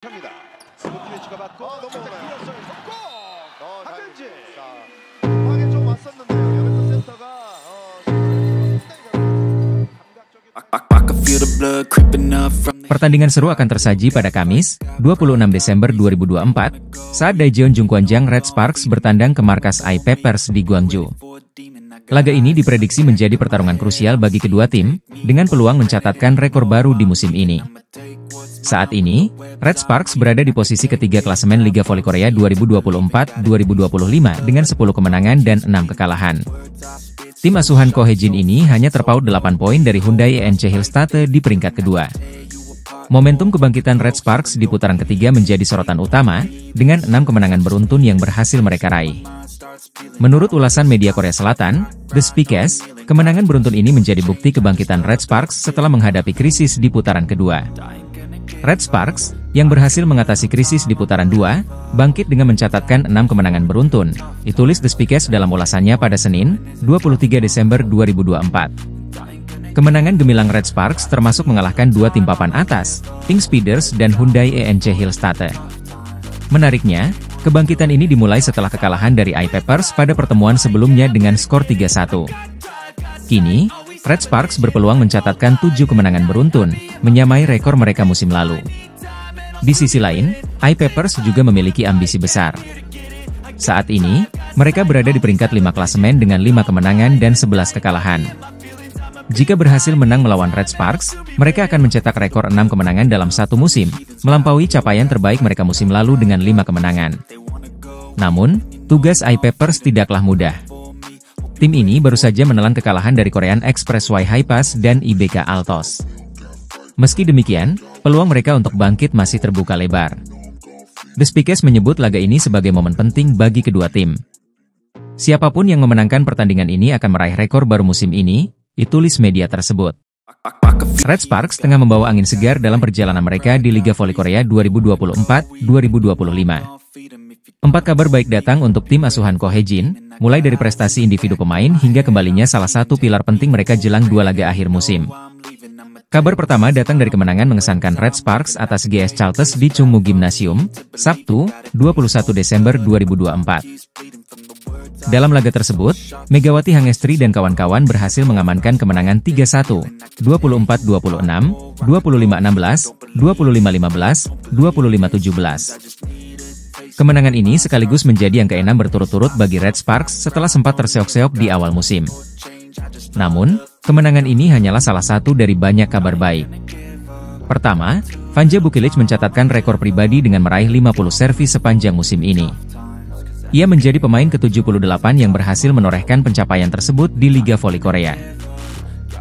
합니다. 스포츠를 주고받고 넘어오나요? 성공! 박은지. 방에 좀 왔었는데요. 여기서 센터가 Pertandingan seru akan tersaji pada Kamis, 26 Desember 2024, saat Daejeon Jungkwanjang Red Sparks bertandang ke markas AI Peppers di Gwangju. Laga ini diprediksi menjadi pertarungan krusial bagi kedua tim, dengan peluang mencatatkan rekor baru di musim ini. Saat ini, Red Sparks berada di posisi ketiga klasemen Liga Voli Korea 2024-2025 dengan 10 kemenangan dan 6 kekalahan. Tim asuhan Ko Hae-jin ini hanya terpaut 8 poin dari Hyundai ENC Hillstate di peringkat kedua. Momentum kebangkitan Red Sparks di putaran ketiga menjadi sorotan utama, dengan 6 kemenangan beruntun yang berhasil mereka raih. Menurut ulasan media Korea Selatan, The Speakers, kemenangan beruntun ini menjadi bukti kebangkitan Red Sparks setelah menghadapi krisis di putaran kedua. Red Sparks, yang berhasil mengatasi krisis di putaran 2, bangkit dengan mencatatkan 6 kemenangan beruntun, ditulis The Speakers dalam ulasannya pada Senin, 23 Desember 2024. Kemenangan gemilang Red Sparks termasuk mengalahkan dua tim papan atas, Pink Speeders dan Hyundai ENC Hillstate. Menariknya, kebangkitan ini dimulai setelah kekalahan dari AI Peppers pada pertemuan sebelumnya dengan skor 3-1. Kini, Red Sparks berpeluang mencatatkan 7 kemenangan beruntun, menyamai rekor mereka musim lalu. Di sisi lain, AI Peppers juga memiliki ambisi besar. Saat ini, mereka berada di peringkat 5 klasemen dengan 5 kemenangan dan 11 kekalahan. Jika berhasil menang melawan Red Sparks, mereka akan mencetak rekor 6 kemenangan dalam satu musim, melampaui capaian terbaik mereka musim lalu dengan 5 kemenangan. Namun, tugas AI Peppers tidaklah mudah. Tim ini baru saja menelan kekalahan dari Korean Express Y Hi-Pass dan IBK Altos. Meski demikian, peluang mereka untuk bangkit masih terbuka lebar. The Speakers menyebut laga ini sebagai momen penting bagi kedua tim. Siapapun yang memenangkan pertandingan ini akan meraih rekor baru musim ini, ditulis media tersebut. Red Sparks tengah membawa angin segar dalam perjalanan mereka di Liga Voli Korea 2024-2025. 4 kabar baik datang untuk tim asuhan Ko Hae-jin, mulai dari prestasi individu pemain hingga kembalinya salah satu pilar penting mereka jelang 2 laga akhir musim. Kabar pertama datang dari kemenangan mengesankan Red Sparks atas GS Chalters di Chungmu Gymnasium, Sabtu, 21 Desember 2024. Dalam laga tersebut, Megawati Hangestri dan kawan-kawan berhasil mengamankan kemenangan 3-1, 24-26, 25-16, 25-15, 25-17. Kemenangan ini sekaligus menjadi yang ke-6 berturut-turut bagi Red Sparks setelah sempat terseok-seok di awal musim. Namun, kemenangan ini hanyalah salah satu dari banyak kabar baik. Pertama, Vanja Bukilic mencatatkan rekor pribadi dengan meraih 50 servis sepanjang musim ini. Ia menjadi pemain ke-78 yang berhasil menorehkan pencapaian tersebut di Liga Voli Korea.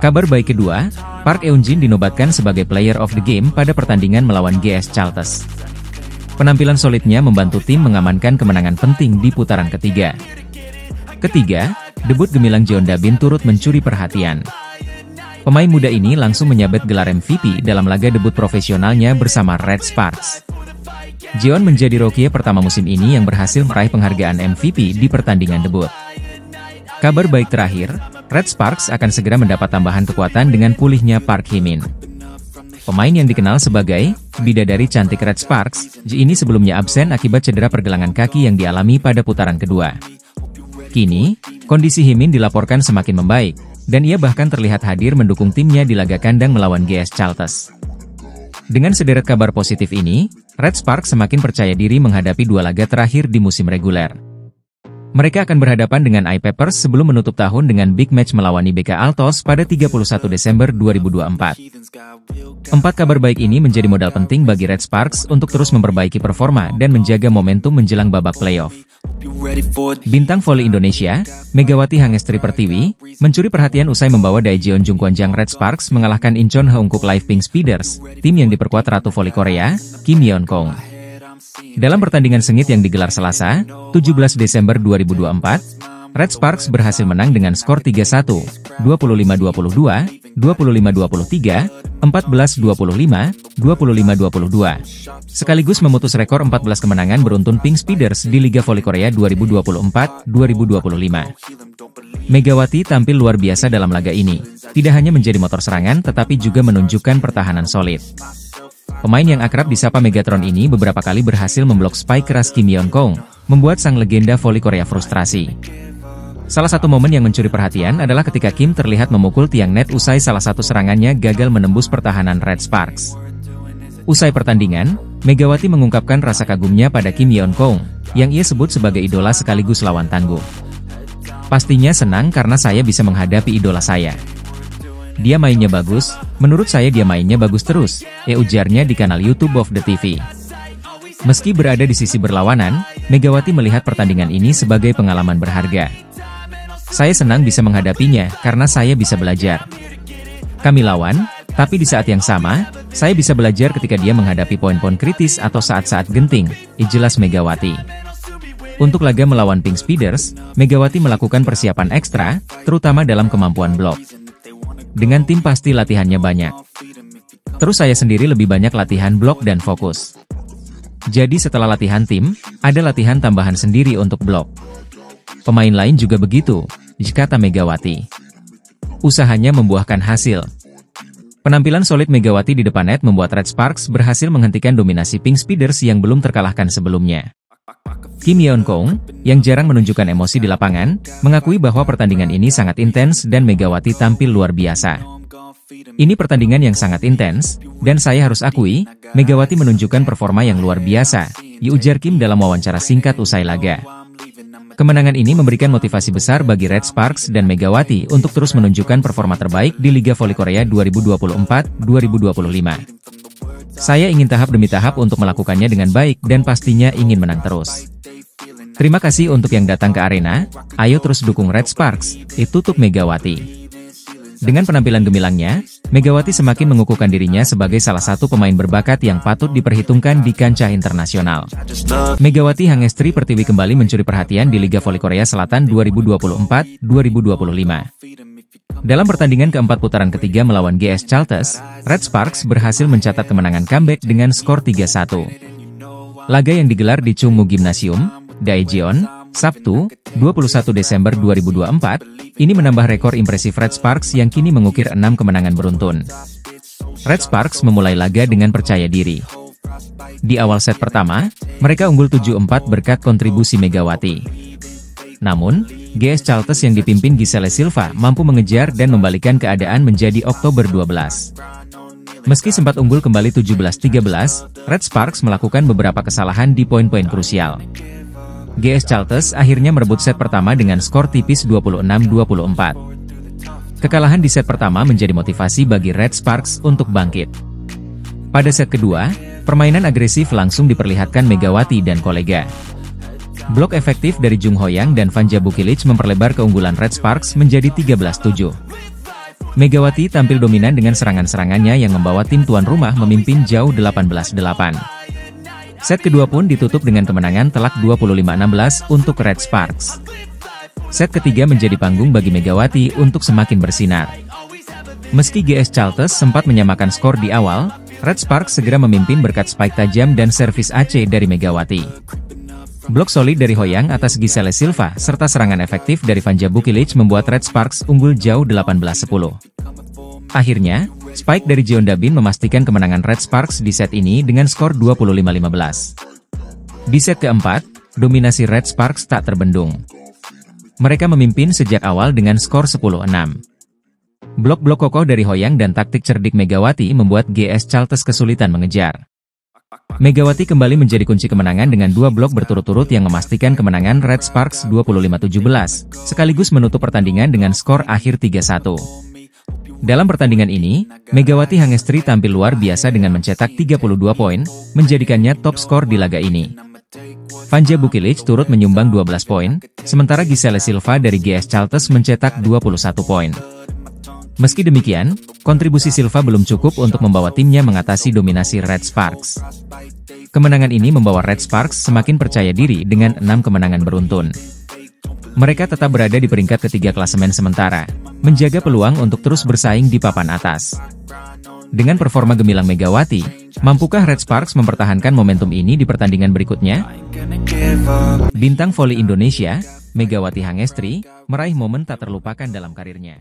Kabar baik kedua, Park Eun-jin dinobatkan sebagai Player of the Game pada pertandingan melawan GS Chalters. Penampilan solidnya membantu tim mengamankan kemenangan penting di putaran ketiga. Ketiga, debut gemilang Jeon Da-bin turut mencuri perhatian. Pemain muda ini langsung menyabet gelar MVP dalam laga debut profesionalnya bersama Red Sparks. Jeon menjadi rookie pertama musim ini yang berhasil meraih penghargaan MVP di pertandingan debut. Kabar baik terakhir, Red Sparks akan segera mendapat tambahan kekuatan dengan pulihnya Park Hee-min. Pemain yang dikenal sebagai bidadari cantik Red Sparks, Ji ini sebelumnya absen akibat cedera pergelangan kaki yang dialami pada putaran kedua. Kini, kondisi Hee-min dilaporkan semakin membaik, dan ia bahkan terlihat hadir mendukung timnya di laga kandang melawan GS Chalters. Dengan sederet kabar positif ini, Red Sparks semakin percaya diri menghadapi 2 laga terakhir di musim reguler. Mereka akan berhadapan dengan AI Peppers sebelum menutup tahun dengan big match melawan IBK Altos pada 31 Desember 2024. 4 kabar baik ini menjadi modal penting bagi Red Sparks untuk terus memperbaiki performa dan menjaga momentum menjelang babak playoff. Bintang voli Indonesia, Megawati Hangestri Pertiwi, mencuri perhatian usai membawa Daejeon Jungkwanjang Red Sparks mengalahkan Incheon Haeunkook Live Pink Speeders, tim yang diperkuat Ratu Voli Korea, Kim Yeon-kong. Dalam pertandingan sengit yang digelar Selasa, 17 Desember 2024, Red Sparks berhasil menang dengan skor 3-1, 25-22, 25-23, 14-25, 25-22. Sekaligus memutus rekor 14 kemenangan beruntun Pink Speeders di Liga Voli Korea 2024-2025. Megawati tampil luar biasa dalam laga ini, tidak hanya menjadi motor serangan tetapi juga menunjukkan pertahanan solid. Pemain yang akrab disapa Megatron ini beberapa kali berhasil memblok spike keras Kim Yeon-kong, membuat sang legenda voli Korea frustrasi. Salah satu momen yang mencuri perhatian adalah ketika Kim terlihat memukul tiang net usai salah satu serangannya gagal menembus pertahanan Red Sparks. Usai pertandingan, Megawati mengungkapkan rasa kagumnya pada Kim Yeon-kong, yang ia sebut sebagai idola sekaligus lawan tangguh. Pastinya senang karena saya bisa menghadapi idola saya. Dia mainnya bagus, menurut saya dia mainnya bagus terus, ujarnya di kanal YouTube of the TV. Meski berada di sisi berlawanan, Megawati melihat pertandingan ini sebagai pengalaman berharga. Saya senang bisa menghadapinya karena saya bisa belajar. Kami lawan, tapi di saat yang sama, saya bisa belajar ketika dia menghadapi poin-poin kritis atau saat-saat genting, jelas Megawati. Untuk laga melawan Pink Speeders, Megawati melakukan persiapan ekstra, terutama dalam kemampuan blok. Dengan tim pasti latihannya banyak. Terus saya sendiri lebih banyak latihan blok dan fokus. Jadi setelah latihan tim, ada latihan tambahan sendiri untuk blok. Pemain lain juga begitu, kata Megawati. Usahanya membuahkan hasil. Penampilan solid Megawati di depan net membuat Red Sparks berhasil menghentikan dominasi Pink Speeders yang belum terkalahkan sebelumnya. Kim Yeon-kong, yang jarang menunjukkan emosi di lapangan, mengakui bahwa pertandingan ini sangat intens dan Megawati tampil luar biasa. Ini pertandingan yang sangat intens, dan saya harus akui, Megawati menunjukkan performa yang luar biasa, ujar Kim dalam wawancara singkat usai laga. Kemenangan ini memberikan motivasi besar bagi Red Sparks dan Megawati untuk terus menunjukkan performa terbaik di Liga Voli Korea 2024-2025. Saya ingin tahap demi tahap untuk melakukannya dengan baik dan pastinya ingin menang terus. Terima kasih untuk yang datang ke arena, ayo terus dukung Red Sparks, tutup Megawati. Dengan penampilan gemilangnya, Megawati semakin mengukuhkan dirinya sebagai salah satu pemain berbakat yang patut diperhitungkan di kancah internasional. Megawati Hangestri Pertiwi kembali mencuri perhatian di Liga Voli Korea Selatan 2024-2025. Dalam pertandingan keempat putaran ketiga melawan GS Chalters, Red Sparks berhasil mencatat kemenangan comeback dengan skor 3-1. Laga yang digelar di Chungmu Gymnasium, Daejeon, Sabtu, 21 Desember 2024, ini menambah rekor impresif Red Sparks yang kini mengukir 6 kemenangan beruntun. Red Sparks memulai laga dengan percaya diri. Di awal set pertama, mereka unggul 7-4 berkat kontribusi Megawati. Namun, GS Chalters yang dipimpin Giselle Silva mampu mengejar dan membalikkan keadaan menjadi Oktober 12. Meski sempat unggul kembali 17-13, Red Sparks melakukan beberapa kesalahan di poin-poin krusial. GS Chalters akhirnya merebut set pertama dengan skor tipis 26-24. Kekalahan di set pertama menjadi motivasi bagi Red Sparks untuk bangkit. Pada set kedua, permainan agresif langsung diperlihatkan Megawati dan kolega. Blok efektif dari Jung Hoyang dan Vanja Bukilic memperlebar keunggulan Red Sparks menjadi 13-7. Megawati tampil dominan dengan serangan-serangannya yang membawa tim tuan rumah memimpin jauh 18-8. Set kedua pun ditutup dengan kemenangan telak 25-16 untuk Red Sparks. Set ketiga menjadi panggung bagi Megawati untuk semakin bersinar. Meski GS Chalters sempat menyamakan skor di awal, Red Sparks segera memimpin berkat spike tajam dan servis AC dari Megawati. Blok solid dari Hoyang atas Giselle Silva serta serangan efektif dari Vanja Bukilic membuat Red Sparks unggul jauh 18-10. Akhirnya, spike dari Jeon Dabin memastikan kemenangan Red Sparks di set ini dengan skor 25-15. Di set keempat, dominasi Red Sparks tak terbendung. Mereka memimpin sejak awal dengan skor 10-6. Blok-blok kokoh dari Hoyang dan taktik cerdik Megawati membuat GS Chalters kesulitan mengejar. Megawati kembali menjadi kunci kemenangan dengan 2 blok berturut-turut yang memastikan kemenangan Red Sparks 25-17, sekaligus menutup pertandingan dengan skor akhir 3-1. Dalam pertandingan ini, Megawati Hangestri tampil luar biasa dengan mencetak 32 poin, menjadikannya top skor di laga ini. Vanja Bukilic turut menyumbang 12 poin, sementara Giselle Silva dari GS Chalters mencetak 21 poin. Meski demikian, kontribusi Silva belum cukup untuk membawa timnya mengatasi dominasi Red Sparks. Kemenangan ini membawa Red Sparks semakin percaya diri dengan 6 kemenangan beruntun. Mereka tetap berada di peringkat ketiga klasemen sementara, menjaga peluang untuk terus bersaing di papan atas. Dengan performa gemilang Megawati, mampukah Red Sparks mempertahankan momentum ini di pertandingan berikutnya? Bintang voli Indonesia, Megawati Hangestri, meraih momen tak terlupakan dalam karirnya.